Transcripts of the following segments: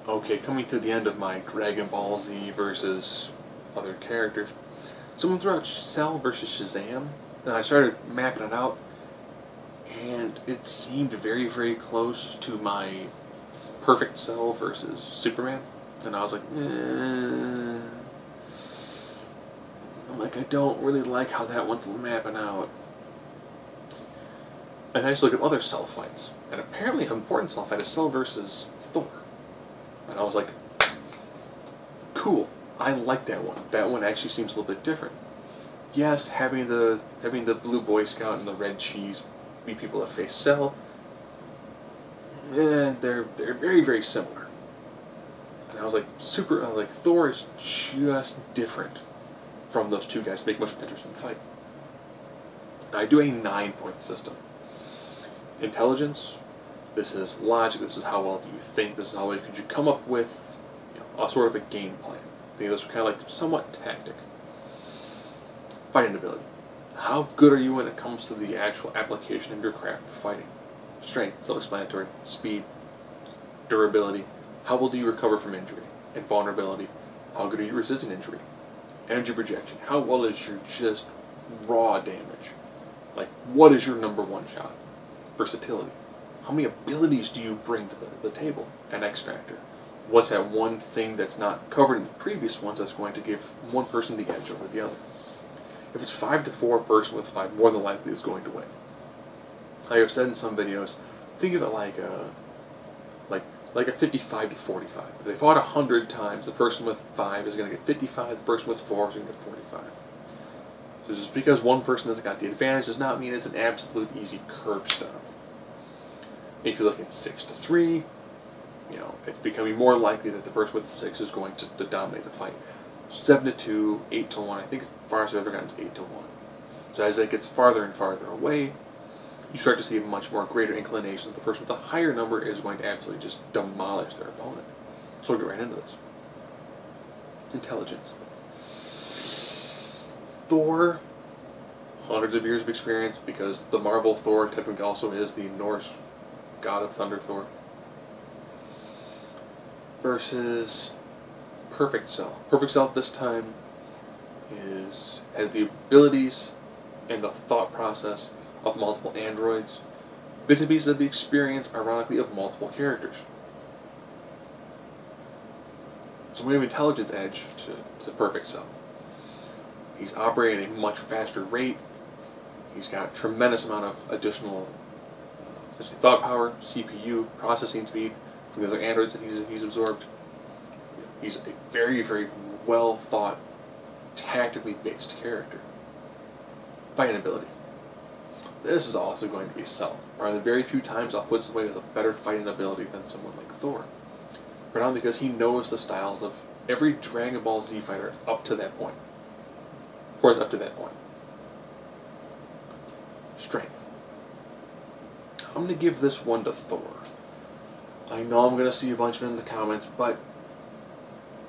Okay, coming to the end of my Dragon Ball Z versus other characters, someone threw out Cell versus Shazam, and I started mapping it out, and it seemed very, very close to my perfect Cell versus Superman, and I was like, I don't really like how that one's mapping out. And I just look at other Cell fights, and apparently an important Cell fight is Cell versus Thor. And I was like, cool, I like that one. That one actually seems a little bit different. Yes, having the blue Boy Scout and the red cheese be people that face Cell, they're very, very similar. And I was like, Thor is just different from those two guys to make a much more interesting fight. And I do a 9-point system. Intelligence, this is logic, this is how well do you think, this is how well could you come up with a sort of a game plan. I think this is kind of like somewhat tactic. Fighting ability. How good are you when it comes to the actual application of your craft of fighting? Strength, self-explanatory. Speed, durability. How well do you recover from injury? And vulnerability. How good are you resisting injury? Energy projection. How well is your just raw damage? Like, what is your number one shot? Versatility. How many abilities do you bring to the table? An X factor. What's that one thing that's not covered in the previous ones that's going to give one person the edge over the other? If it's 5-4, a person with 5 more than likely is going to win. I have said in some videos, think of it like a 55 to 45. If they fought 100 times, the person with 5 is going to get 55, the person with 4 is going to get 45. So just because one person has got the advantage does not mean it's an absolute easy curb stop. If you're looking at 6 to 3, it's becoming more likely that the person with 6 is going to dominate the fight. 7 to 2, 8 to 1, I think as far as I've ever gotten is 8 to 1. So as it gets farther and farther away, you start to see a much more greater inclination that the person with the higher number is going to absolutely just demolish their opponent. So we'll get right into this. Intelligence. Thor, hundreds of years of experience, because the Marvel Thor technically also is the Norse god of thunder Thor, versus Perfect Cell. Perfect Cell at this time has the abilities and the thought process of multiple androids, bits and pieces of the experience, ironically, of multiple characters. So we have intelligence edge to Perfect Cell. He's operating at a much faster rate. He's got a tremendous amount of additional thought power, CPU, processing speed from the other androids that he's absorbed. He's a very, very well thought, tactically based character. Fighting ability. This is also going to be Cell. One of the very few times I'll put somebody with a better fighting ability than someone like Thor. Predominantly because he knows the styles of every Dragon Ball Z fighter up to that point. Of course, up to that point. Strength. I'm going to give this one to Thor. I know I'm going to see a bunch of it in the comments, but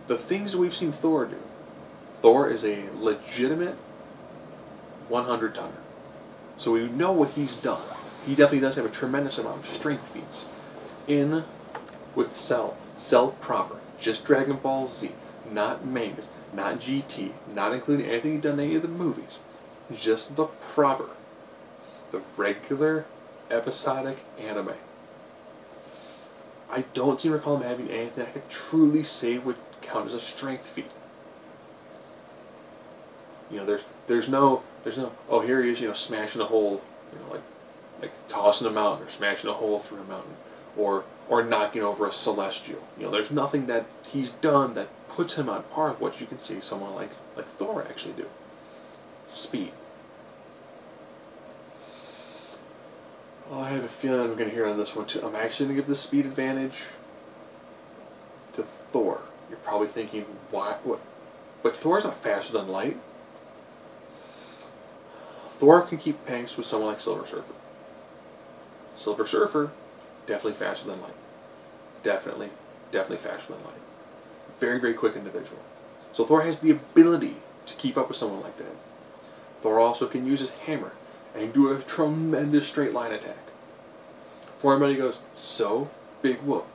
the things we've seen Thor do, Thor is a legitimate 100-tonner. So we know what he's done. He definitely does have a tremendous amount of strength feats. In with Cell. Cell proper. Just Dragon Ball Z. Not mangas. Not GT. Not including anything he's done in any of the movies. Just the proper. The regular episodic anime. I don't seem to recall him having anything I could truly say would count as a strength feat. There's no, oh, here he is, smashing a hole, like tossing a mountain or smashing a hole through a mountain, or knocking over a celestial. There's nothing that he's done that puts him on par with what you can see someone like Thor actually do. Speed. Oh, I have a feeling I'm going to hear on this one too. I'm actually going to give the speed advantage to Thor. You're probably thinking, why? What? But Thor's not faster than light. Thor can keep pace with someone like Silver Surfer. Silver Surfer, definitely faster than light. Definitely faster than light. Very, very quick individual. So Thor has the ability to keep up with someone like that. Thor also can use his hammer and do a tremendous straight line attack. Before everybody goes, so big whoop.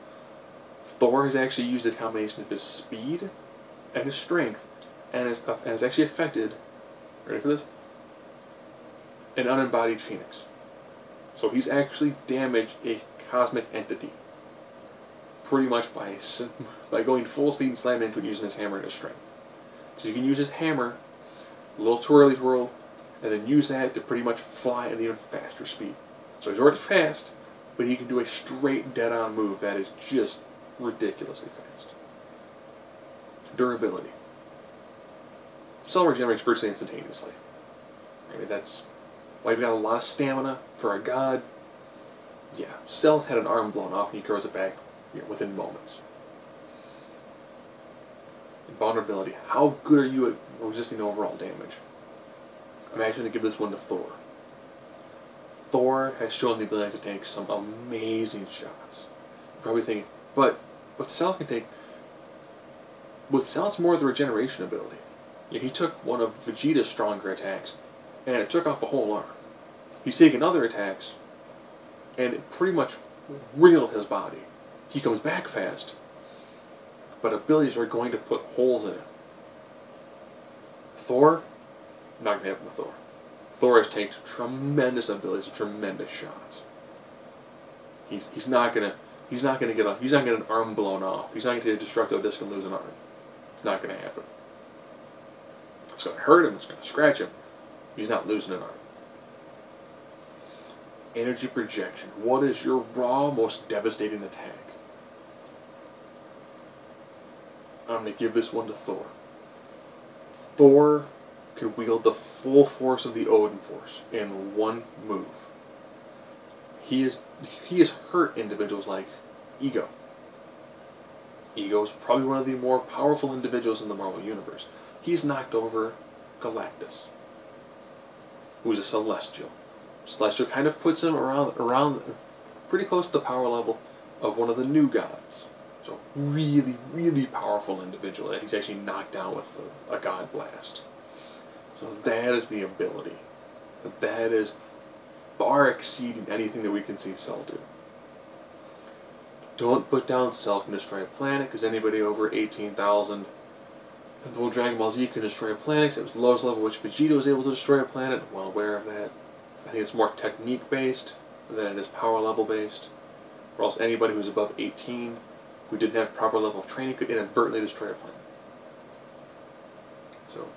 Thor has actually used a combination of his speed and his strength, and has actually affected, ready for this, an unembodied phoenix. So he's actually damaged a cosmic entity. Pretty much by going full speed and slamming into it using his hammer and his strength. So you can use his hammer, a little twirly twirl, and then use that to pretty much fly at an even faster speed. So he's already fast, but he can do a straight dead-on move that is just ridiculously fast. Durability. Cell regenerates virtually instantaneously. I mean, that's why you've got a lot of stamina for a god. Yeah, Cell's had an arm blown off and he grows it back within moments. Vulnerability. How good are you at resisting overall damage? I'm actually going to give this one to Thor. Thor has shown the ability to take some amazing shots. You're probably thinking, but Cell can take... With Cell, it's more the regeneration ability. He took one of Vegeta's stronger attacks, and it took off a whole arm. He's taken other attacks, and it pretty much reeled his body. He comes back fast, but abilities are going to put holes in it. Thor, not going to happen with Thor. Thor has taken tremendous abilities and tremendous shots. He's not gonna get an arm blown off. He's not gonna get a destructo disc and lose an arm. It's not gonna happen. It's gonna hurt him. It's gonna scratch him. He's not losing an arm. Energy projection. What is your raw, most devastating attack? I'm going to give this one to Thor. Thor can wield the full force of the Odin Force in one move. He has hurt individuals like Ego. Ego is probably one of the more powerful individuals in the Marvel Universe. He's knocked over Galactus, who's a Celestial. Celestial kind of puts him around pretty close to the power level of one of the new gods. So really, really powerful individual that he's actually knocked down with a god blast. So that is the ability. That is far exceeding anything that we can see Cell do. Don't put down Cell can destroy a planet, because anybody over 18,000 and the Dragon Ball Z can destroy a planet. It was the lowest level which Vegeta was able to destroy a planet. I'm well aware of that. I think it's more technique based than it is power level based. Or else anybody who's above 18 who didn't have proper level of training could inadvertently destroy a planet. So,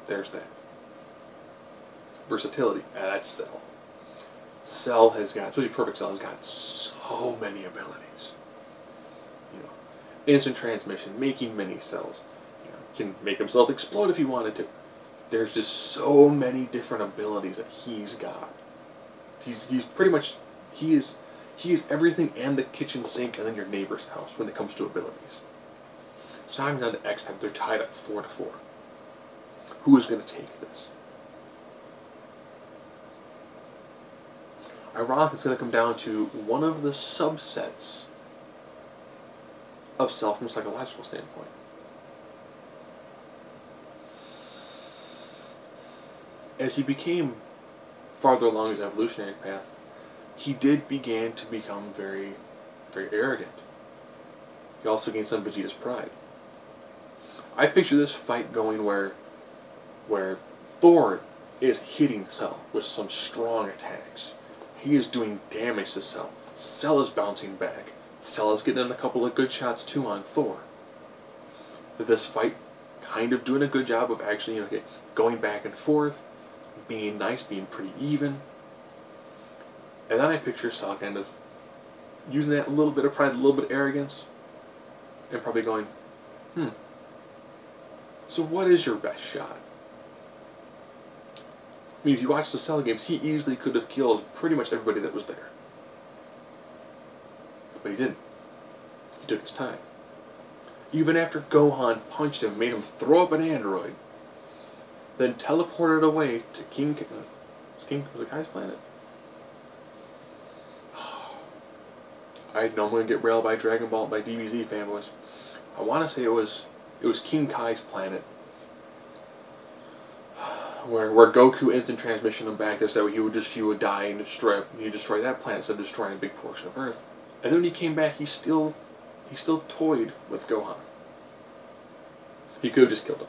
there's that. Versatility. That's Cell. Cell has got, especially Perfect Cell, has got so many abilities. Instant transmission, making mini cells. Can make himself explode if he wanted to. There's just so many different abilities that he's got. He's pretty much, he is everything and the kitchen sink and then your neighbor's house when it comes to abilities. So now I'm down to X Factor. They're tied up 4-4. Who is going to take this? Ironically, it's going to come down to one of the subsets of Cell from a psychological standpoint. As he became farther along his evolutionary path, he did begin to become very, very arrogant. He also gained some of Vegeta's pride. I picture this fight going where Thor is hitting Cell with some strong attacks. He is doing damage to Cell. Cell is bouncing back. Cell is getting in a couple of good shots too on Thor. But this fight kind of doing a good job of actually going back and forth, being nice, being pretty even. And then I picture Cell kind of using that little bit of pride, a little bit of arrogance, and probably going, so what is your best shot? I mean, if you watch the Cell games, he easily could have killed pretty much everybody that was there. But he didn't. He took his time. Even after Gohan punched him, made him throw up an android, then teleported away to was it Kai's planet? I know I'm going to get railed by Dragon Ball, by DBZ fanboys. I want to say it was King Kai's planet, where Goku instant transmission him back there, so that he would die and destroy that planet instead of destroying a big portion of Earth. And then when he came back, he still he still toyed with Gohan. He could have just killed him.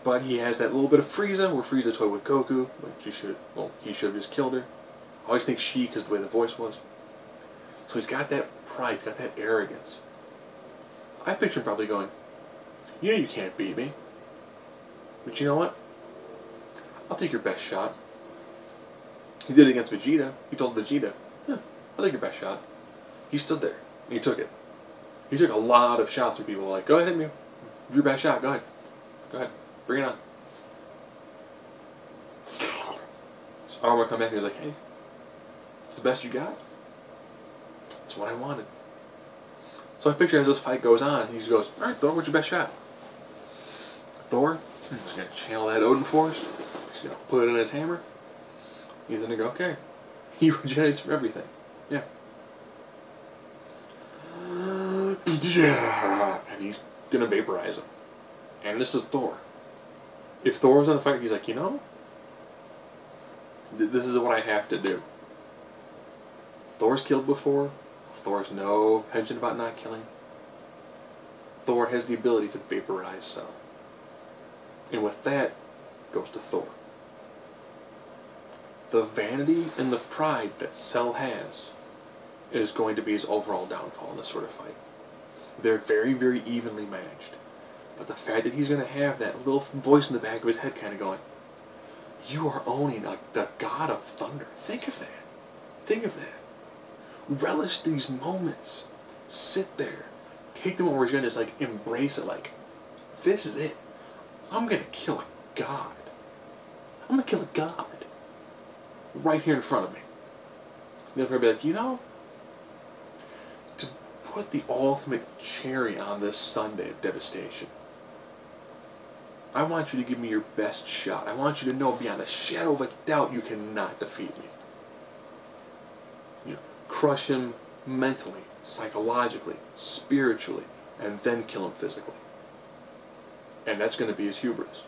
But he has that little bit of Frieza, where Frieza toyed with Goku. Like, he should have just killed her. I always think she, because the way the voice was. So he's got that pride, he's got that arrogance. I picture him probably going, yeah, you can't beat me. But you know what? I'll take your best shot. He did it against Vegeta. He told Vegeta, yeah, I'll take your best shot. He stood there, and he took it. He took a lot of shots where people were like, go ahead, hit me. Your best shot, go ahead. Go ahead. Bring it on. So Armor come back and he was like, hey, it's the best you got? That's what I wanted. So I picture as this fight goes on, he just goes, alright, Thor, what's your best shot? Thor, he's going to channel that Odin Force. He's going to put it in his hammer. He's going to go, okay. He regenerates from everything. Yeah. And he's going to vaporize him. And this is Thor. If Thor was in a fight, he's like, you know, this is what I have to do. Thor's killed before. Thor's no penchant about not killing. Thor has the ability to vaporize Cell. And with that, goes to Thor. The vanity and the pride that Cell has is going to be his overall downfall in this sort of fight. They're very, very evenly matched. But the fact that he's going to have that little voice in the back of his head kind of going, you are owning the god of thunder. Think of that. Think of that. Relish these moments. Sit there. Take the moment where he's going to just like embrace it like, this is it. I'm going to kill a god. I'm going to kill a god. Right here in front of me. They'll probably be like, you know, to put the ultimate cherry on this Sunday of devastation, I want you to give me your best shot. I want you to know beyond a shadow of a doubt you cannot defeat me. You know, crush him mentally, psychologically, spiritually, and then kill him physically. And that's going to be his hubris.